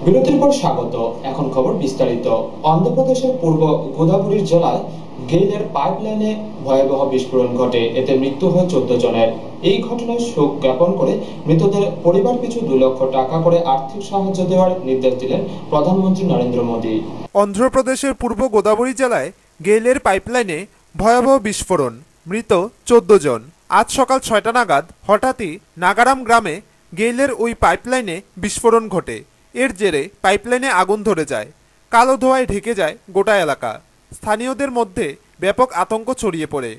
বিরতির পর স্বাগত। এখন খবর বিস্তারিত। অন্ধ্রপ্রদেশের পূর্ব গোদাবরী জেলায় গেইলের পাইপলাইনে ভয়াবহ বিস্ফোরণ ঘটে, এতে মৃত্যু হয় 14 জনের। এই ঘটনায় শোক জ্ঞাপন করে মৃতদের পরিবার পিছু 2 লক্ষ টাকা করে আর্থিক সাহায্য দেওয়ার নির্দেশ দিলেন প্রধানমন্ত্রী নরেন্দ্র মোদী। অন্ধ্রপ্রদেশের পূর্ব গোদাবরী জেলায় গেইলের পাইপলাইনে ভয়াবহ বিস্ফোরণ, মৃত 14 জন। আজ সকাল 6টা নাগাদ হঠাৎই নাগারাম গ্রামে গেইলের ওই পাইপলাইনে বিস্ফোরণ ঘটে। এর জেরে পাইপলাইনে আগুন ধরে যায়, কালো ধোঁয়ায় ঢেকে যায় গোটা এলাকা। স্থানীয়দের মধ্যে ব্যাপক আতঙ্ক ছড়িয়ে পড়ে।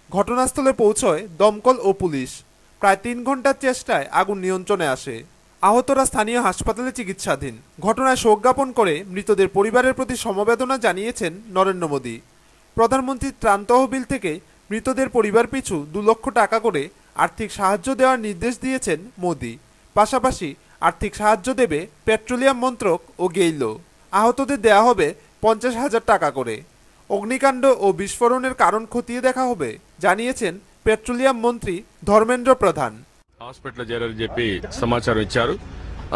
ঘটনাস্থলে পৌঁছয় দমকল ও পুলিশ। প্রায় 3 ঘন্টার চেষ্টায় আগুন নিয়ন্ত্রণে আসে। আহতরা স্থানীয় হাসপাতালে চিকিৎসাধীন। ঘটনায় শোক জ্ঞাপন করে মৃতদের পরিবারের প্রতি সমবেদনা জানিয়েছেন নরেন্দ্র মোদী। প্রধানমন্ত্রীর ত্রাণ তহবিল থেকে মৃতদের পরিবার পিছু 2 লক্ষ টাকা করে আর্থিক সাহায্য দেওয়ার নির্দেশ দিয়েছেন মোদী। পাশাপাশি আর্থিক সাহায্য দেবে পেট্রোলিয়াম মন্ত্রক ও গেইলও। আহতদের দেয়া হবে 50,000 টাকা করে। অগ্নিকাণ্ড ও বিস্ফোরণের কারণ খতিয়ে দেখা হবে জানিয়েছেন পেট্রোলিয়াম মন্ত্রী ধর্মেন্দ্র ప్రధాన్। హాస్పిటల్ చేరారని చెప్పి సమాచారం ఇచ్చారు.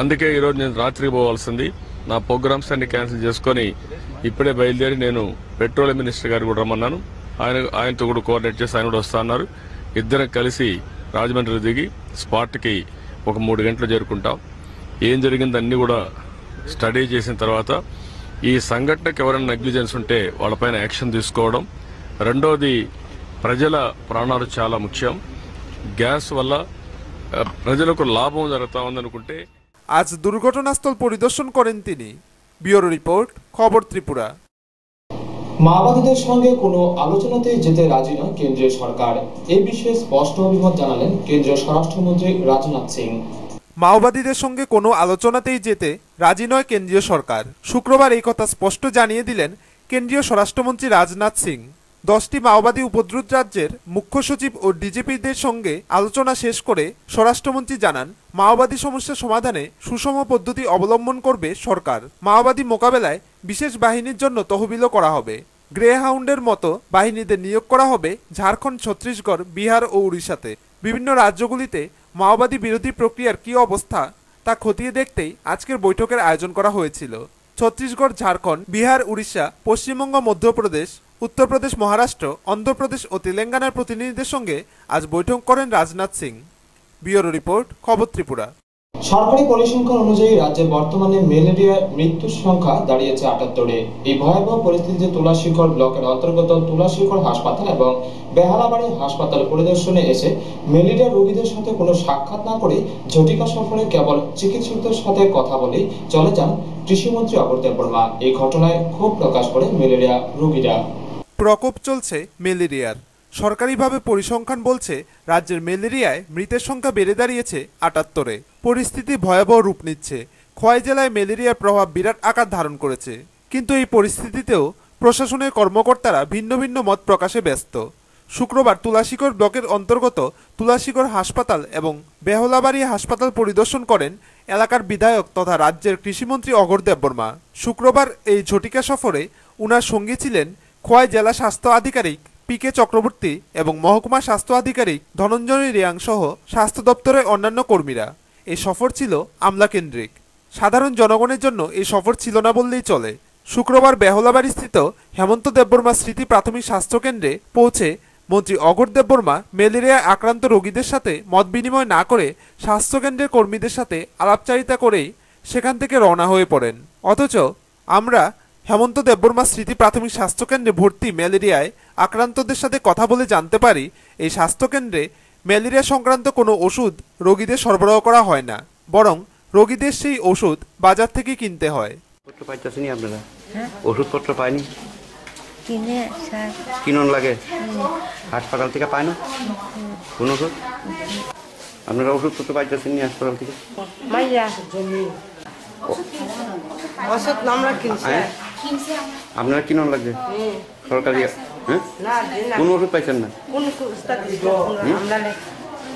అందుకే ఈ రోజు నేను రాత్రి పోవాల్సింది. నా ప్రోగ్రామ్స్ అన్ని క్యాన్సిల్ చేసుకొని ఇప్పుడే బయలుదేరి నేను పెట్రోలియం మినిస్టర్ గారు కూడా రమ్మన్నాను. ఆయనతో కూడా కోఆర్డినేట్ చేసి ఆయన కూడా వస్తా అన్నారు. ఇద్దరం కలిసి రాజమండ్రి దిగి స్పాట్కి ఒక 3 గంటలు చేరుకుంటాం. ఏం జరిగింది అన్ని కూడా స్టడీ చేసిన తర్వాత ఈ సంఘటనకు ఎవరైనా నెగ్లిజెన్స్ ఉంటే వాళ్ళపైన యాక్షన్ తీసుకోవడం. రెండోది ప్రజల ప్రాణాలు చాలా ముఖ్యం. গ্যাস వల్ల ప్రజలకు লাভও జరుగుతా ఉందనుకుంటే আজ দুর্ঘটনাস্থল পরিদর্শন করেন তিনি। ব্যুরো রিপোর্ট, খবর ত্রিপুরা। মাওবাদীদের সঙ্গে কোনো আলোচনাতেই যেতে রাজি নয় কেন্দ্রীয় সরকার, এই বিষয়ে স্পষ্ট অভিমত জানালেন কেন্দ্রীয় স্বরাষ্ট্রমন্ত্রী রাজনাথ সিং। মাওবাদীদের সঙ্গে কোনো আলোচনাতেই যেতে রাজি নয় কেন্দ্রীয় সরকার। শুক্রবার এই কথা স্পষ্ট জানিয়ে দিলেন কেন্দ্রীয় স্বরাষ্ট্রমন্ত্রী রাজনাথ সিং। 10টি মাওবাদী উপদ্রুত রাজ্যের মুখ্য সচিব ও ডিজিপিদের সঙ্গে আলোচনা শেষ করে স্বরাষ্ট্রমন্ত্রী জানান, মাওবাদী সমস্যা সমাধানে সুষম পদ্ধতি অবলম্বন করবে সরকার। মাওবাদী মোকাবেলায় বিশেষ বাহিনীর জন্য তহবিলও করা হবে। গ্রে হাউন্ডের মতো বাহিনীদের নিয়োগ করা হবে ঝাড়খণ্ড, ছত্তিশগড়, বিহার ও উড়িষ্যাতে। বিভিন্ন রাজ্যগুলিতে মাওবাদী বিরোধী প্রক্রিয়ার কী অবস্থা তা খতিয়ে দেখতেই আজকের বৈঠকের আয়োজন করা হয়েছিল। ছত্তিশগড়, ঝাড়খণ্ড, বিহার, উড়িষ্যা, পশ্চিমবঙ্গ, মধ্যপ্রদেশ, উত্তরপ্রদেশ, মহারাষ্ট্র, অন্ধ্রপ্রদেশ ও তেলেঙ্গানার প্রতিনিধিদের সঙ্গে আজ বৈঠক করেন রাজনাথ সিং। ব্যুরো রিপোর্ট, খবর ত্রিপুরা। সরকারি পরিসংখ্যান অনুযায়ী রাজ্যে বর্তমানে ম্যালেরিয়ার মৃত্যুর সংখ্যা দাঁড়িয়েছে 78-এ। এই ভয়াবহ পরিস্থিতিতে তুলাশিখর ব্লকের অন্তর্গত তুলাশিখর হাসপাতাল এবং বেহালাবাড়ি হাসপাতাল পরিদর্শনে এসে ম্যালেরিয়া রোগীদের সাথে কোনো সাক্ষাৎ না করে ঝটিকা সফরে কেবল চিকিৎসকদের সাথে কথা বলেই চলে যান কৃষিমন্ত্রী অগর দেববর্মা। এই ঘটনায় ক্ষোভ প্রকাশ করে ম্যালেরিয়া রোগীরা। প্রকোপ চলছে ম্যালেরিয়ার। সরকারিভাবে পরিসংখ্যান বলছে রাজ্যের ম্যালেরিয়ায় মৃতের সংখ্যা বেড়ে দাঁড়িয়েছে 78-এ। পরিস্থিতি ভয়াবহ রূপ নিচ্ছে। খোয়াই জেলায় ম্যালেরিয়ার প্রভাব বিরাট আকার ধারণ করেছে। কিন্তু এই পরিস্থিতিতেও প্রশাসনের কর্মকর্তারা ভিন্ন ভিন্ন মত প্রকাশে ব্যস্ত। শুক্রবার তুলাশিখর ব্লকের অন্তর্গত তুলাশিখর হাসপাতাল এবং বেহলাবাড়ি হাসপাতাল পরিদর্শন করেন এলাকার বিধায়ক তথা রাজ্যের কৃষিমন্ত্রী অগর দেববর্মা। শুক্রবার এই ঝটিকা সফরে উনার সঙ্গী ছিলেন খোয়াই জেলা স্বাস্থ্য আধিকারিক পি.কে. চক্রবর্তী এবং মহকুমা স্বাস্থ্য আধিকারিক ধনঞ্জয় রিয়াং সহ স্বাস্থ্য দপ্তরের অন্যান্য কর্মীরা। এই সফর ছিল আমলাকেন্দ্রিক। সাধারণ জনগণের জন্য এই সফর ছিল না বললেই চলে। শুক্রবার বেহলাবাড়ি স্থিত হেমন্ত দেববর্মা স্মৃতি প্রাথমিক স্বাস্থ্যকেন্দ্রে পৌঁছে মন্ত্রী অগর দেববর্মা ম্যালেরিয়ায় আক্রান্ত রোগীদের সাথে মত বিনিময় না করে স্বাস্থ্যকেন্দ্রের কর্মীদের সাথে আলাপচারিতা করেই সেখান থেকে রওনা হয়ে পড়েন। অথচ আমরা হেমন্ত দেববর্মা স্মৃতি প্রাথমিক স্বাস্থ্যকেন্দ্রে ভর্তি ম্যালেরিয়ায় আক্রান্তদের সাথে কথা বলে জানতে পারি, এই স্বাস্থ্যকেন্দ্রে ম্যালেরিয়া সংক্রান্ত কোনো ওষুধ রোগীদের সরবরাহ করা হয় না, বরং রোগীদের সেই ওষুধ বাজার থেকে কিনতে হয়। আপনারা ওষুধপত্র পায়নি, কিনুন লাগে, হাসপাতাল থেকে পায় না কোন ওষুধ। আপনারা ওষুধপত্র পাইতেছেন নি হাসপাতাল থেকে? আপনারা কিনুন লাগবে সরকারি। হ্যাঁ, কোন ওষুধ পাইছেন না?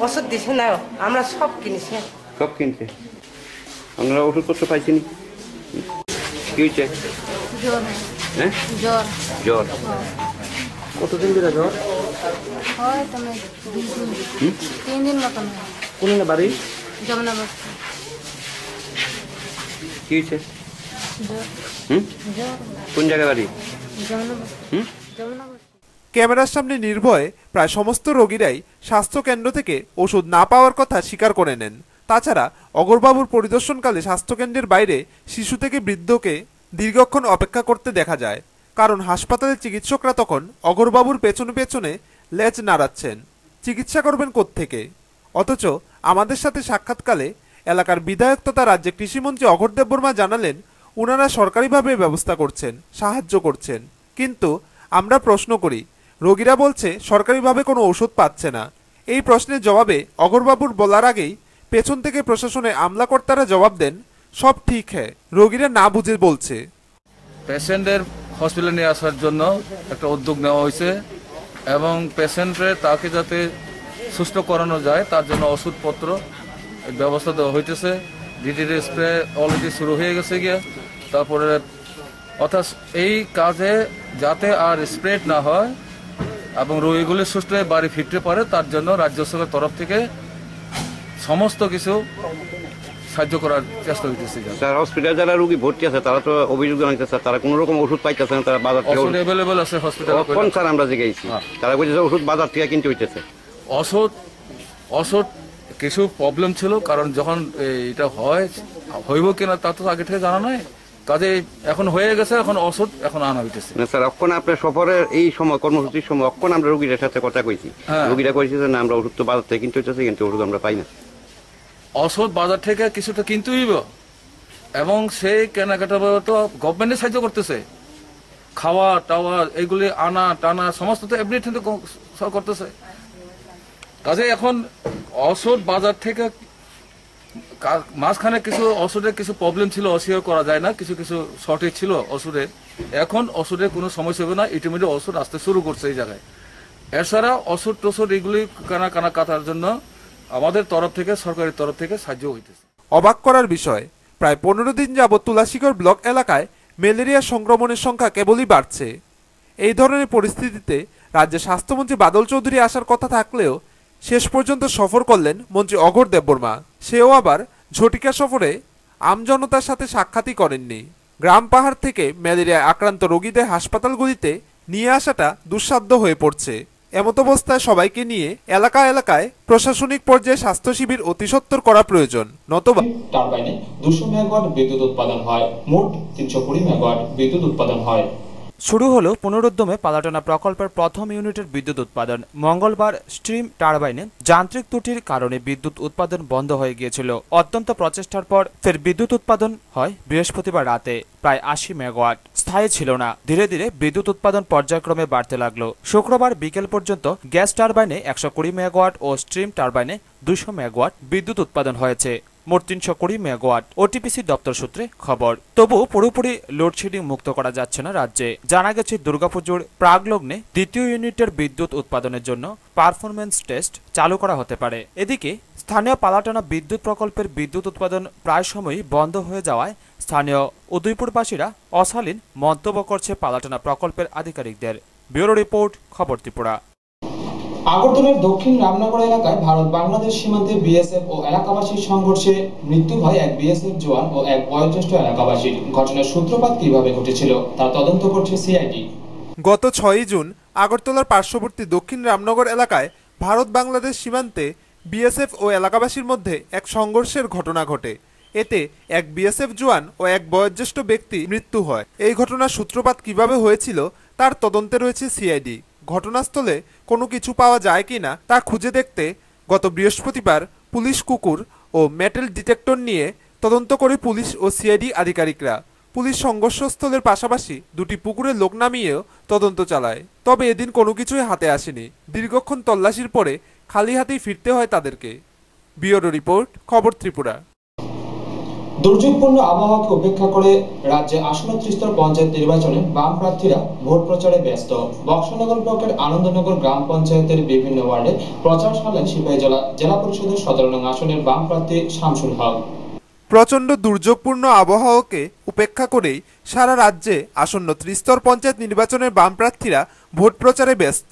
ওষুধ দিছে না, আমরা সব কিনছি। সব কিনছে। আপনারা ওষুধপত্র পাইছেন? কি হয়েছে? হ্যাঁ, জ্বর। কতদিন ধরে জ্বর? 3 দিন মতন। কোন বাড়ি? যমুনা। কি হয়েছে? হুম কোন জায়গায় বাড়ি? হুম ক্যামেরার সামনে নির্ভয়ে প্রায় সমস্ত রোগীরাই স্বাস্থ্যকেন্দ্র থেকে ওষুধ না পাওয়ার কথা স্বীকার করে নেন। তাছাড়া অগরবাবুর পরিদর্শনকালে স্বাস্থ্যকেন্দ্রের বাইরে শিশু থেকে বৃদ্ধকে দীর্ঘক্ষণ অপেক্ষা করতে দেখা যায়, কারণ হাসপাতালের চিকিৎসকরা তখন অগরবাবুর পেছনে পেছনে লেজ নাড়াচ্ছেন। চিকিৎসা করবেন কোত্থেকে? অথচ আমাদের সাথে সাক্ষাৎকালে এলাকার বিধায়ক তথা রাজ্যের কৃষিমন্ত্রী অঘোর দেববর্মা জানালেন ওনারা সরকারিভাবে ব্যবস্থা করছেন, সাহায্য করছেন। কিন্তু আমরা প্রশ্ন করি, রোগীরা বলছে সরকারিভাবে কোনো ওষুধ পাচ্ছে না। এই প্রশ্নের জবাবে অঘোরবাবুর বলার আগেই পেছন থেকে প্রশাসনের আমলাকর্তারা জবাব দেন, সব ঠিক হ্যাঁ, রোগীরা না বুঝে বলছে। পেশেন্টের হসপিটালে নিয়ে আসার জন্য একটা উদ্যোগ নেওয়া হয়েছে এবং পেশেন্টের তাকে যাতে সুস্থ করানো যায় তার জন্য ওষুধপত্র ব্যবস্থা দেওয়া হইতেছে। ডিটিডি স্প্রে অলরেডি শুরু হয়ে গেছে গিয়া। তারপরে অর্থাৎ এই কাজে যাতে আর স্প্রেড না হয় এবং রোগীগুলি সুস্থ হয়ে বাড়ি ফিরতে পারে তার জন্য রাজ্য সরকারের তরফ থেকে সমস্ত কিছু সাহায্য করার চেষ্টা হইতেছে। স্যার হসপিটালে যারা রোগী ভর্তি আছে তারা তো অভিযোগ জানাইতেছে তারা কোনো রকম ওষুধ পাইতেছে না, তারা বাজার থেকে ওষুধ অ্যাভেলেবল আছে হসপিটালে। কোন স্যার আমরা যে গেছি তারা বলছে ওষুধ বাজার থেকে কিনতে হইতেছে। ওষুধ কিছু প্রবলেম ছিল, কারণ যখন এটা হইব কিনা তা তো আগে থেকে জানা নাই, কাজে এখন হয়ে গেছে, এখন ওষুধ এখন আনা হইতেছে। না স্যার অক্ষণ আপনার সফরের এই সময় কর্মসূচির সময় অক্ষণ আমরা রোগীদের সাথে কথা কইছি, রোগীরা কইছে যে না আমরা ওষুধ তো বাজার থেকে কিনতে হইতেছে কিন্তু ওষুধ আমরা পাই না। ওষুধ বাজার থেকে কিছুটা কিনতে হইব এবং সেই কেনাকাটা তো গভর্নমেন্টে সাহায্য করতেছে, খাওয়া টাওয়া এইগুলি আনা টানা সমস্ত তো এভরিথিং তো করতেছে। কাজে এখন ওষুধ বাজার থেকে মাঝখানে কিছু ওষুধের কিছু প্রবলেম ছিল, অস্বীকার করা যায় না, কিছু কিছু শর্টেজ ছিল ওষুধের। এখন ওষুধের কোনো সমস্যা হবে না, ইতিমধ্যে ওষুধ আসতে শুরু করছে এই জায়গায়। এছাড়া ওষুধ টষুধ এগুলি কানা কাটার জন্য আমাদের তরফ থেকে সরকারের তরফ থেকে সাহায্য হইতেছে। অবাক করার বিষয়, প্রায় 15 দিন যাবৎ তুলাশিগড় ব্লক এলাকায় ম্যালেরিয়া সংক্রমণের সংখ্যা কেবলই বাড়ছে। এই ধরনের পরিস্থিতিতে রাজ্যের স্বাস্থ্যমন্ত্রী বাদল চৌধুরী আসার কথা থাকলেও শেষ পর্যন্ত সফর করলেন মন্ত্রী অঘোর দেববর্মা। সেও আবার ঝটিকা সফরে আমজনতার সাথে সাক্ষাৎই করেননি। গ্রাম পাহাড় থেকে ম্যালেরিয়ায় আক্রান্ত রোগীদের হাসপাতালগুলিতে নিয়ে আসাটা দুঃসাধ্য হয়ে পড়ছে। এমতাবস্থায় সবাইকে নিয়ে এলাকায় প্রশাসনিক পর্যায়ে স্বাস্থ্য শিবির অতিসত্বর করা প্রয়োজন, নতুবা টারবাইনে 200 মেগাওয়াট বিদ্যুৎ উৎপাদন হয়, মোট 320 মেগাওয়াট বিদ্যুৎ উৎপাদন হয়। শুরু হলো পুনরুদ্যমে পালাটানা প্রকল্পের প্রথম ইউনিটের বিদ্যুৎ উৎপাদন। মঙ্গলবার স্ট্রিম টারবাইনে যান্ত্রিক ত্রুটির কারণে বিদ্যুৎ উৎপাদন বন্ধ হয়ে গিয়েছিল। অত্যন্ত প্রচেষ্টার পর ফের বিদ্যুৎ উৎপাদন হয় বৃহস্পতিবার রাতে, প্রায় 80 মেগাওয়াট। স্থায়ী ছিল না, ধীরে ধীরে বিদ্যুৎ উৎপাদন পর্যায়ক্রমে বাড়তে লাগলো। শুক্রবার বিকেল পর্যন্ত গ্যাস টারবাইনে 120 মেগাওয়াট ও স্ট্রিম টারবাইনে 200 মেগাওয়াট বিদ্যুৎ উৎপাদন হয়েছে, মোট 320 মেগাওয়াট, ওটিপিসি দপ্তর সূত্রে খবর। তবু পুরোপুরি লোডশেডিং মুক্ত করা যাচ্ছে না রাজ্যে। জানা গেছে দুর্গাপুজোর প্রাগলগ্নে দ্বিতীয় ইউনিটের বিদ্যুৎ উৎপাদনের জন্য পারফরমেন্স টেস্ট চালু করা হতে পারে। এদিকে স্থানীয় পালাটানা বিদ্যুৎ প্রকল্পের বিদ্যুৎ উৎপাদন প্রায় সময়ই বন্ধ হয়ে যাওয়ায় স্থানীয় উদয়পুরবাসীরা অশালীন মন্তব্য করছে পালাটানা প্রকল্পের আধিকারিকদের। ব্যুরো রিপোর্ট, খবর ত্রিপুরা। আগরতলার দক্ষিণ রামনগর এলাকায় ভারত বাংলাদেশ সীমান্তে বিএসএফ ও এলাকাবাসীর সংঘর্ষে মৃত্যু হয় এক বিএসএফ জওয়ান ও এক বয়োজ্যেষ্ঠ এলাকাবাসীর। ঘটনার সূত্রপাত কিভাবে ঘটেছিল তা তদন্ত করছে সিআইডি। গত 6 জুন আগরতলার পার্শ্ববর্তী দক্ষিণ রামনগর এলাকায় ভারত বাংলাদেশ সীমান্তে বিএসএফ ও এলাকাবাসীর মধ্যে এক সংঘর্ষের ঘটনা ঘটে। এতে এক বিএসএফ জওয়ান ও এক বয়োজ্যেষ্ঠ ব্যক্তি মৃত্যু হয়। এই ঘটনার সূত্রপাত কিভাবে হয়েছিল তার তদন্তে রয়েছে সিআইডি। ঘটনাস্থলে কোনো কিছু পাওয়া যায় কিনা তা খুঁজে দেখতে গত বৃহস্পতিবার পুলিশ কুকুর ও মেটাল ডিটেক্টর নিয়ে তদন্ত করে পুলিশ ও সিআইডি আধিকারিকরা। পুলিশ সংঘর্ষস্থলের পাশাপাশি দুটি পুকুরে লোক নামিয়েও তদন্ত চালায়। তবে এদিন কোনো কিছুই হাতে আসেনি। দীর্ঘক্ষণ তল্লাশির পরে খালি হাতেই ফিরতে হয় তাদেরকে। ব্যুরো রিপোর্ট, খবর ত্রিপুরা। দুর্যোগপূর্ণ আবহাওয়াকে উপেক্ষা করে রাজ্যে আসন্ন ত্রিস্তর পঞ্চায়েত নির্বাচনে বাম প্রার্থীরা ভোট প্রচারে ব্যস্ত। বক্সনগর ব্লকের আনন্দনগর গ্রাম পঞ্চায়েতের বিভিন্ন ওয়ার্ডে প্রচার চালান সিপাহীজলা জেলা পরিষদের 17 নং আসনের বাম প্রার্থী শামসুল হক। প্রচণ্ড দুর্যোগপূর্ণ আবহাওয়াকে উপেক্ষা করেই সারা রাজ্যে আসন্ন ত্রিস্তর পঞ্চায়েত নির্বাচনের বাম প্রার্থীরা ভোট প্রচারে ব্যস্ত।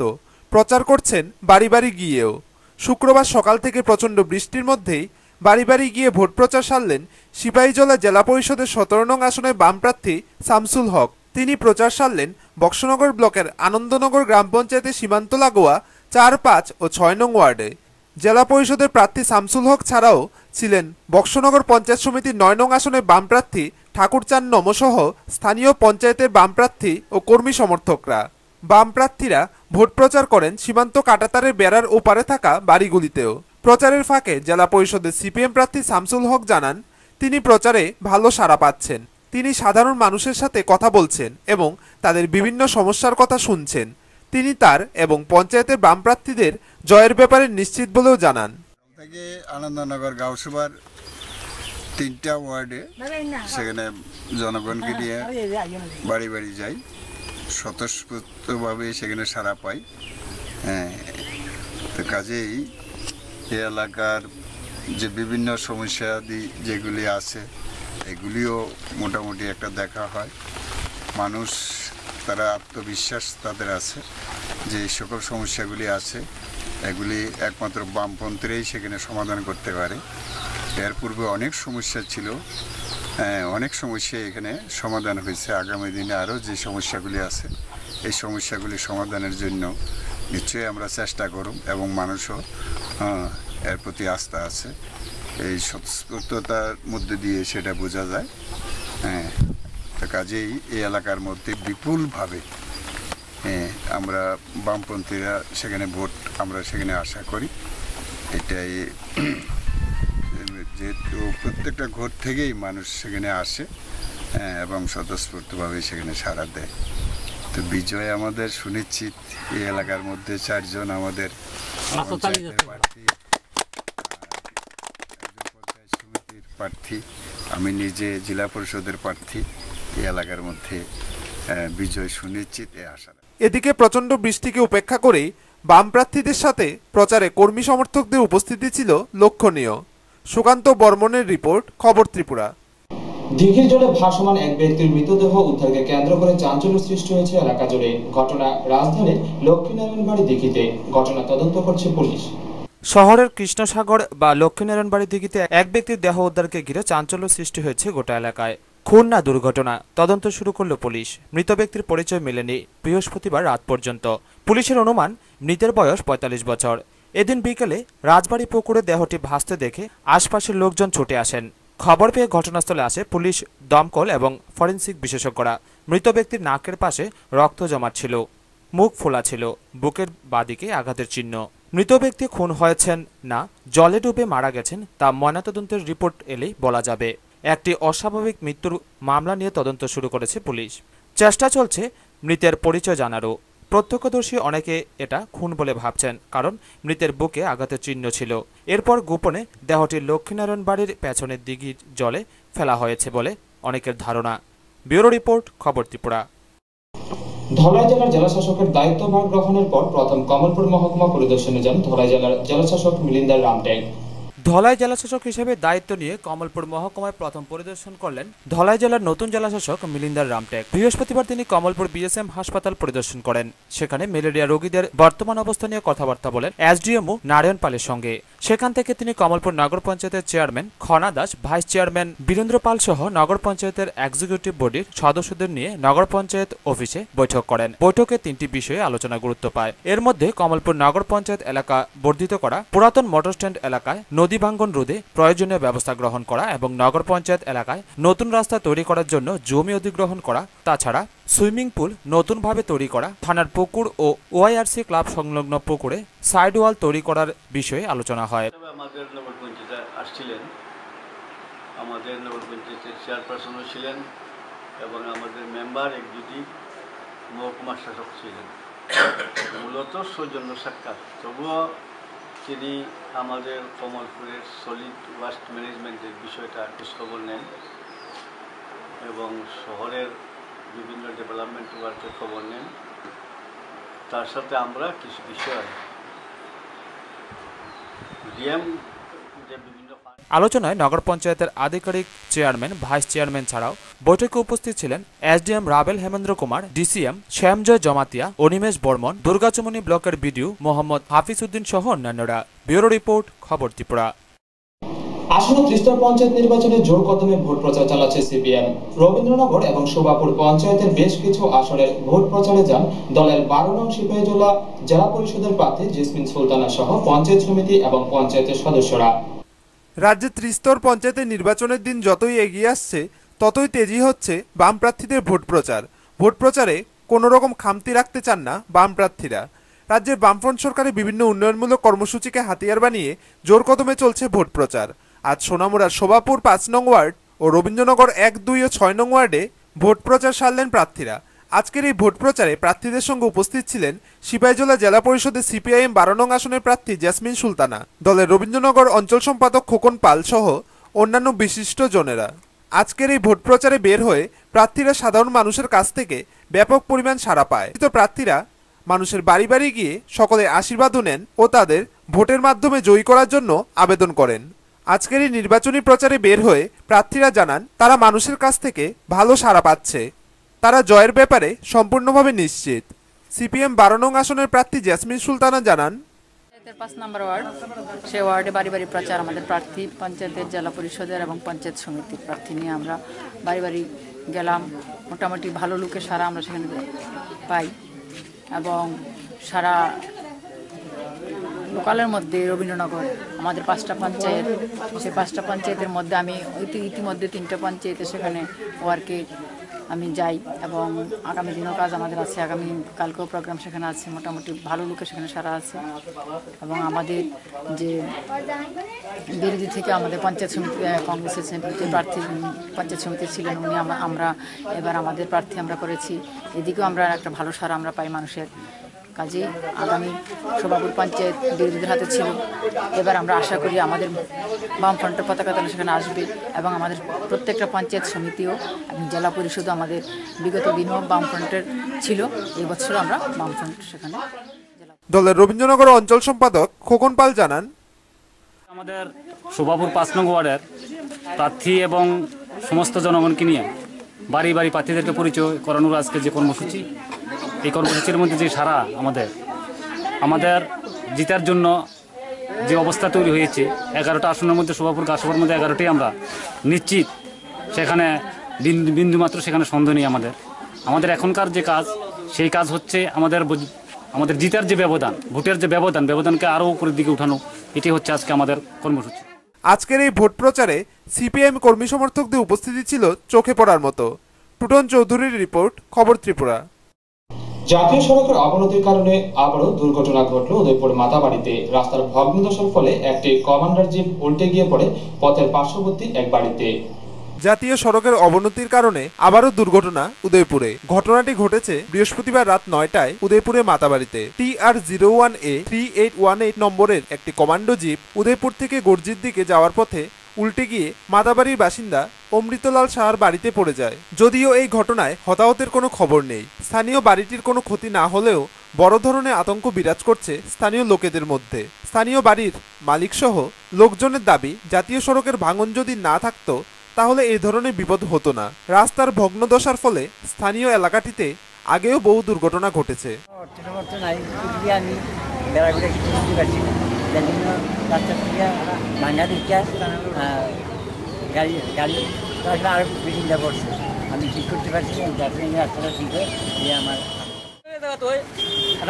প্রচার করছেন বাড়ি বাড়ি গিয়েও। শুক্রবার সকাল থেকে প্রচণ্ড বৃষ্টির মধ্যেই বাড়ি বাড়ি গিয়ে ভোট প্রচার সারলেন সিপাহীজলা জেলা পরিষদের 17 নং আসনের বাম প্রার্থী শামসুল হক। তিনি প্রচার সারলেন বক্সনগর ব্লকের আনন্দনগর গ্রাম পঞ্চায়েতের সীমান্ত লাগোয়া 4, 5 ও 6 নং ওয়ার্ডে। জেলা পরিষদের প্রার্থী শামসুল হক ছাড়াও ছিলেন বক্সনগর পঞ্চায়েত সমিতির 9 নং আসনের বাম প্রার্থী ঠাকুরচাঁদ নমসহ স্থানীয় পঞ্চায়েতের বাম প্রার্থী ও কর্মী সমর্থকরা। বাম প্রার্থীরা ভোট প্রচার করেন সীমান্ত কাঁটাতারের বেড়ার ওপারে থাকা বাড়িগুলিতেও। প্রচারের ফাঁকে জেলা পরিষদের সিপিএম প্রার্থী শামসুল হক জানান, তিনি প্রচারে ভালো সাড়া পাচ্ছেন। তিনি সাধারণ মানুষের সাথে কথা বলছেন এবং তাদের বিভিন্ন সমস্যার কথা শুনছেন। তিনি তার এবং পঞ্চায়েতের বাম প্রার্থীদের জয়ের ব্যাপারে নিশ্চিত বলেও জানান। আনন্দনগর গাঁওসভার 3টা ওয়ার্ডে সেখানে জনগণকে নিয়ে বাড়ি বাড়ি যাই, স্বতঃস্ফূর্তভাবে সেখানে সাড়া পাই। তো কাজেই এই এলাকার যে বিভিন্ন সমস্যাদি যেগুলি আছে এগুলিও মোটামুটি একটা দেখা হয়। মানুষ তারা আত্মবিশ্বাস তাদের আছে যে এই সকল সমস্যাগুলি আছে এগুলি একমাত্র বামপন্থীরাই সেখানে সমাধান করতে পারে। এর পূর্বে অনেক সমস্যা ছিল, অনেক সমস্যা এখানে সমাধান হয়েছে। আগামী দিনে আরও যে সমস্যাগুলি আছে এই সমস্যাগুলি সমাধানের জন্য নিশ্চয়ই আমরা চেষ্টা করব এবং মানুষও এর প্রতি আস্থা আছে। এই স্বতঃস্ফূর্ততার মধ্যে দিয়ে সেটা বোঝা যায়। তো কাজেই এই এলাকার মধ্যে বিপুলভাবে আমরা বামপন্থীরা সেখানে ভোট আমরা সেখানে আশা করি। এটাই যেহেতু প্রত্যেকটা ঘর থেকেই মানুষ সেখানে আসে এবং স্বতঃস্ফূর্তভাবে সেখানে সাড়া দেয়। তো বিজয় আমাদের সুনিশ্চিত। এই এলাকার মধ্যে 4 জন আমাদের প্রার্থী, পঞ্চায়েত সমিতির প্রার্থী, আমি নিজে জেলা পরিষদের প্রার্থী। এই এলাকার মধ্যে বিজয় সুনিশ্চিত এ আশা। এদিকে প্রচণ্ড বৃষ্টিকে উপেক্ষা করেই বাম প্রার্থীদের সাথে প্রচারে কর্মী সমর্থকদের উপস্থিতি ছিল লক্ষণীয়। সুকান্ত বর্মনের রিপোর্ট, খবর ত্রিপুরা। দিঘির জলে ভাসমান এক ব্যক্তির মৃতদেহ উদ্ধারকে কেন্দ্র করে চাঞ্চল্য সৃষ্টি হয়েছে এলাকা জুড়ে। ঘটনা রাজধানীর লক্ষ্মীনারায়ণ বাড়ি দিঘিতে। ঘটনা তদন্ত করছে পুলিশ। শহরের কৃষ্ণসাগর বা লক্ষ্মীনারায়ণ বাড়ি দিঘিতে এক ব্যক্তির দেহ উদ্ধারকে ঘিরে চাঞ্চল্য সৃষ্টি হয়েছে গোটা এলাকায়। খুন না দুর্ঘটনা, তদন্ত শুরু করল পুলিশ। মৃত ব্যক্তির পরিচয় মেলেনি বৃহস্পতিবার রাত পর্যন্ত। পুলিশের অনুমান মৃতের বয়স 45 বছর। এদিন বিকেলে রাজবাড়ি পুকুরে দেহটি ভাসতে দেখে আশপাশের লোকজন ছুটে আসেন। খবর পেয়ে ঘটনাস্থলে আসে পুলিশ, দমকল এবং ফরেনসিক বিশেষজ্ঞরা। মৃত ব্যক্তির নাকের পাশে রক্ত জমা ছিল, মুখ ফোলা ছিল, বুকের বাদিকে আঘাতের চিহ্ন। মৃত ব্যক্তি খুন হয়েছেন না জলে ডুবে মারা গেছেন তা ময়নাতদন্তের রিপোর্ট এলেই বলা যাবে। একটি অস্বাভাবিক মৃত্যুর মামলা নিয়ে তদন্ত শুরু করেছে পুলিশ। চেষ্টা চলছে মৃতের পরিচয় জানারও। প্রত্যক্ষদর্শী অনেকে এটা খুন বলে ভাবছেন, কারণ মৃতের বুকে আঘাতের চিহ্ন ছিল। এরপর গোপনে দেহটি লক্ষ্মীনারায়ণ বাড়ির পেছনের দিঘির জলে ফেলা হয়েছে বলে অনেকের ধারণা। ব্যুরো রিপোর্ট, খবর ত্রিপুরা। ধলাই জেলার জেলাশাসকের দায়িত্বভার গ্রহণের পর প্রথম কমলপুর মহকুমা পরিদর্শনে যান ধলাই জেলার জেলাশাসক মিলিন্দার রামটেক। ধলাই জেলাশাসক হিসেবে দায়িত্ব নিয়ে কমলপুর মহকুমায় প্রথম পরিদর্শন করলেন ধলাই জেলার নতুন জেলাশাসক মিলিন্দার রামটেক। বৃহস্পতিবার তিনি কমলপুর বিএসএম হাসপাতাল পরিদর্শন করেন। সেখানে ম্যালেরিয়া রোগীদের বর্তমান অবস্থা নিয়ে কথাবার্তা বলেন এসডিএমও নারায়ণ পালের সঙ্গে। সেখান থেকে তিনি কমলপুর নগর পঞ্চায়েতের chairman Khana Das, vice chairman Birendra Pal সহ নগর পঞ্চায়েতের এক্সিকিউটিভ বডির সদস্যদের নিয়ে নগর পঞ্চায়েত অফিসে বৈঠক করেন। বৈঠকে 3টি বিষয়ে আলোচনা গুরুত্ব পায়। এর মধ্যে কমলপুর নগর পঞ্চায়েত এলাকা বর্ধিত করা, পুরাতন মোটর স্ট্যান্ড এলাকায় নদী ভাঙ্গন রোধে প্রয়োজনীয় ব্যবস্থা গ্রহণ করা এবং নগর পঞ্চায়েত এলাকায় নতুন রাস্তা তৈরি করার জন্য জমি অধিগ্রহণ করা, তাছাড়া সুইমিং পুল নতুনভাবে তৈরি করা, থানার পুকুর ও ওআইআরসি ক্লাব সংলগ্ন পুকুরে সাইড ওয়াল তৈরি করার বিষয়ে আলোচনা হয়। আমাদের নগর পঞ্চায়েতে আসছিলেন, আমাদের নগর পঞ্চায়েতের চেয়ারপারসনও ছিলেন এবং আমাদের মেম্বার এক্সিকিউটিভ মহকুমা শাসক ছিলেন। মূলত সৌজন্য সাক্ষাৎ, তবুও তিনি আমাদের কমলপুরের সলিড ওয়েস্ট ম্যানেজমেন্টের বিষয়টা খোঁজখবর নেন এবং শহরের বিভিন্ন ডেভেলপমেন্ট ওয়ার্কের খবর নেন। তার সাথে আমরা কিছু বিষয় আলোচনায় নগর পঞ্চায়েতের আধিকারিক, চেয়ারম্যান, ভাইস চেয়ারম্যান ছাড়াও বৈঠকে উপস্থিত ছিলেন এসডিএম রাবেল হেমেন্দ্র কুমার, ডিসিএম শ্যামজয় জমাতিয়া, অনিমেষ বর্মন, দুর্গাচমনি ব্লকের বিডিও মোহাম্মদ হাফিজ উদ্দিন সহ অন্যান্যরা। ব্যুরো রিপোর্ট, খবর ত্রিপুরা। আসন্ন ত্রিস্তর পঞ্চায়েত নির্বাচনে জোর কদমে ভোট প্রচার চালাচ্ছে সিপিএম। রবীন্দ্রনগর এবং শোভাপুর পঞ্চায়েতের বেশ কিছু আসনের ভোট প্রচারে যান দলের 12 নং সিপাহীজলা জেলা পরিষদের প্রার্থী জেসমিন সুলতানা সহ পঞ্চায়েত সমিতি এবং পঞ্চায়েতের সদস্যরা। রাজ্যে ত্রিস্তর পঞ্চায়েতের নির্বাচনের দিন যতই এগিয়ে আসছে ততই তেজি হচ্ছে বাম প্রার্থীদের ভোট প্রচার। ভোট প্রচারে কোনো রকম খামতি রাখতে চান না বাম প্রার্থীরা। রাজ্যের বামফ্রন্ট সরকারের বিভিন্ন উন্নয়নমূলক কর্মসূচিকে হাতিয়ার বানিয়ে জোর কদমে চলছে ভোট প্রচার। আজ সোনামুড়ার শোভাপুর 5 নং ওয়ার্ড ও রবীন্দ্রনগর 1, 2 ও 6 নং ওয়ার্ডে ভোট প্রচার সারলেন প্রার্থীরা। আজকের এই ভোট প্রচারে প্রার্থীদের সঙ্গে উপস্থিত ছিলেন সিপাহীজলা জেলা পরিষদের সিপিআইএম 12 নং আসনের প্রার্থী জেসমিন সুলতানা, দলের রবীন্দ্রনগর অঞ্চল সম্পাদক খোকন পাল সহ অন্যান্য বিশিষ্ট জনেরা। আজকের এই ভোট প্রচারে বের হয়ে প্রার্থীরা সাধারণ মানুষের কাছ থেকে ব্যাপক পরিমাণ সাড়া পায়। প্রার্থীরা মানুষের বাড়ি বাড়ি গিয়ে সকলের আশীর্বাদও নেন ও তাদের ভোটের মাধ্যমে জয়ী করার জন্য আবেদন করেন। আজকের এই নির্বাচনী প্রচারে বের হয়ে প্রার্থীরা জানান তারা মানুষের কাছ থেকে ভালো সাড়া পাচ্ছে, তারা জয়ের ব্যাপারে সম্পূর্ণভাবে নিশ্চিত। সিপিএম 12 নং আসনের প্রার্থী জেসমিন সুলতানা জানান, 5 নম্বর ওয়ার্ড, সে ওয়ার্ডে বাড়ি বাড়ি প্রচার। আমাদের প্রার্থী পঞ্চায়েতের জেলা পরিষদের এবং পঞ্চায়েত সমিতির প্রার্থী নিয়ে আমরা বাড়ি বাড়ি গেলাম। মোটামুটি ভালো লোকের সারা আমরা সেখানে পাই এবং সারা লোকালের মধ্যে রবীন্দ্রনগর আমাদের 5টা পঞ্চায়েত, সেই 5টা পঞ্চায়েতের মধ্যে আমি ইতিমধ্যে 3টা পঞ্চায়েতে সেখানে ওয়ার্কে আমি যাই এবং আগামী দিনও কাজ আমাদের আছে। আগামী কালকেও প্রোগ্রাম সেখানে আছে। মোটামুটি ভালো লোকের সেখানে সারা আছে এবং আমাদের যে বিরোধী থেকে আমাদের পঞ্চায়েত সমিতি কংগ্রেসের যে প্রার্থী পঞ্চায়েত সমিতি ছিলেন উনি আমরা এবার আমাদের প্রার্থী আমরা করেছি। এদিকেও আমরা একটা ভালো সারা আমরা পাই মানুষের। কাজেই আগামী শোভাপুর পঞ্চায়েত বিরোধীদের হাতে ছিল, এবার আমরা আশা করি আমাদের বামফ্রন্টের পতাকা তাহলে সেখানে আসবে এবং আমাদের প্রত্যেকটা পঞ্চায়েত সমিতিও এবং জেলা পরিষদও আমাদের বিগত দিনেও বামফ্রন্টের ছিল, এই বছর আমরা বামফ্রন্ট সেখানে। দলের রবীন্দ্রনগর অঞ্চল সম্পাদক খোকন পাল জানান, আমাদের শোভাপুর 5 নং ওয়ার্ডের প্রার্থী এবং সমস্ত জনগণকে নিয়ে বাড়ি বাড়ি প্রার্থীদেরকে পরিচয় করানোর আজকে যে কর্মসূচি, এই কর্মসূচির মধ্যে যে সারা আমাদের জিতার জন্য যে অবস্থা তৈরি হয়েছে, 11টা আসনের মধ্যে শোভাপুর কাশবর মধ্যে 11টি আমরা নিশ্চিত, সেখানে বিন্দুমাত্র সেখানে সন্দেহ নেই। আমাদের এখনকার যে কাজ, সেই কাজ হচ্ছে আমাদের জিতার যে ব্যবধান, ভোটের যে ব্যবধানকে আরও উপরের দিকে উঠানো, এটি হচ্ছে আজকে আমাদের কর্মসূচি। আজকের এই ভোট প্রচারে সিপিএম কর্মী সমর্থকদের উপস্থিতি ছিল চোখে পড়ার মতো। টুটন চৌধুরীর রিপোর্ট, খবর ত্রিপুরা। জাতীয় সড়কের অবনতির কারণে আবারও দুর্ঘটনা ঘটল উদয়পুর মাতাবাড়িতে। রাস্তার ভগ্নদশার ফলে একটি কমান্ডার জিপ উল্টে গিয়ে পড়ে পথের পার্শ্ববর্তী এক বাড়িতে। জাতীয় সড়কের অবনতির কারণে আবারও দুর্ঘটনা উদয়পুরে। ঘটনাটি ঘটেছে বৃহস্পতিবার রাত 9টায় উদয়পুরে মাতাবাড়িতে। TR01A 3818 নম্বরের একটি কমান্ডো জিপ উদয়পুর থেকে গর্জির দিকে যাওয়ার পথে উল্টে গিয়ে মাতাবাড়ির বাসিন্দা অমৃতলাল সাহার বাড়িতে পড়ে যায়। যদিও এই ঘটনায় হতাহতের কোনো খবর নেই। স্থানীয় বাড়িটির কোনো ক্ষতি না হলেও বড় ধরনের আতঙ্ক বিরাজ করছে স্থানীয় লোকেদের মধ্যে। স্থানীয় বাড়ির মালিকসহ লোকজনের দাবি, জাতীয় সড়কের ভাঙন যদি না থাকতো তাহলে এই ধরনের বিপদ হতো না। রাস্তার ভগ্নদশার ফলে স্থানীয় এলাকাটিতে আগেও বহু দুর্ঘটনা ঘটেছে।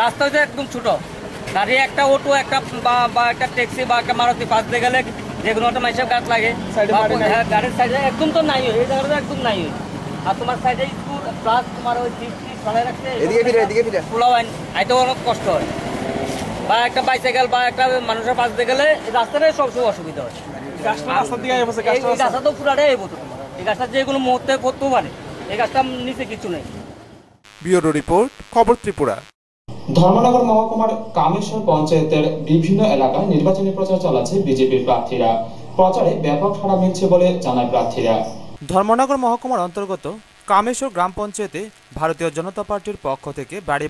রাস্তা হচ্ছে একদম ছোট, গাড়ি একটা অটো একটা বা একটা ট্যাক্সি বা একটা মারুতি পাশ দিয়ে গেলে যে কোনো একটা মানুষের গাছ লাগে, গাড়ির সাইডে একদম তো নাই, এই জায়গাটা একদম নাই। আর তোমার সাইডে স্কুল প্লাস তোমার ওই চলে রাখছে আইতে অনেক কষ্ট হয়। বা একটা বাইসাইকেল বা একটা মানুষের পাশ দিয়ে গেলে রাস্তাটাই সবসময় অসুবিধা হয়। গাছটা তো পুরাটাই এই বোধ, এই গাছটা যে কোনো মুহূর্তে পড়তেও পারে, এই গাছটার নিচে কিছু নেই। ব্যুরো রিপোর্ট, খবর ত্রিপুরা। ধর্মনগর মহকুমার কামেশ্বর পঞ্চায়েতের বিভিন্ন এলাকায় নির্বাচনী প্রচার চালাচ্ছে বিজেপির প্রার্থীরা। প্রচারে ব্যাপক সাড়া মিলছে বলে জানায় প্রার্থীরা। ধর্মনগর মহকুমার অন্তর্গত কামেশ্বর গ্রাম পঞ্চায়েতে ভারতীয় জনতা পার্টির পক্ষ থেকে বাড়ি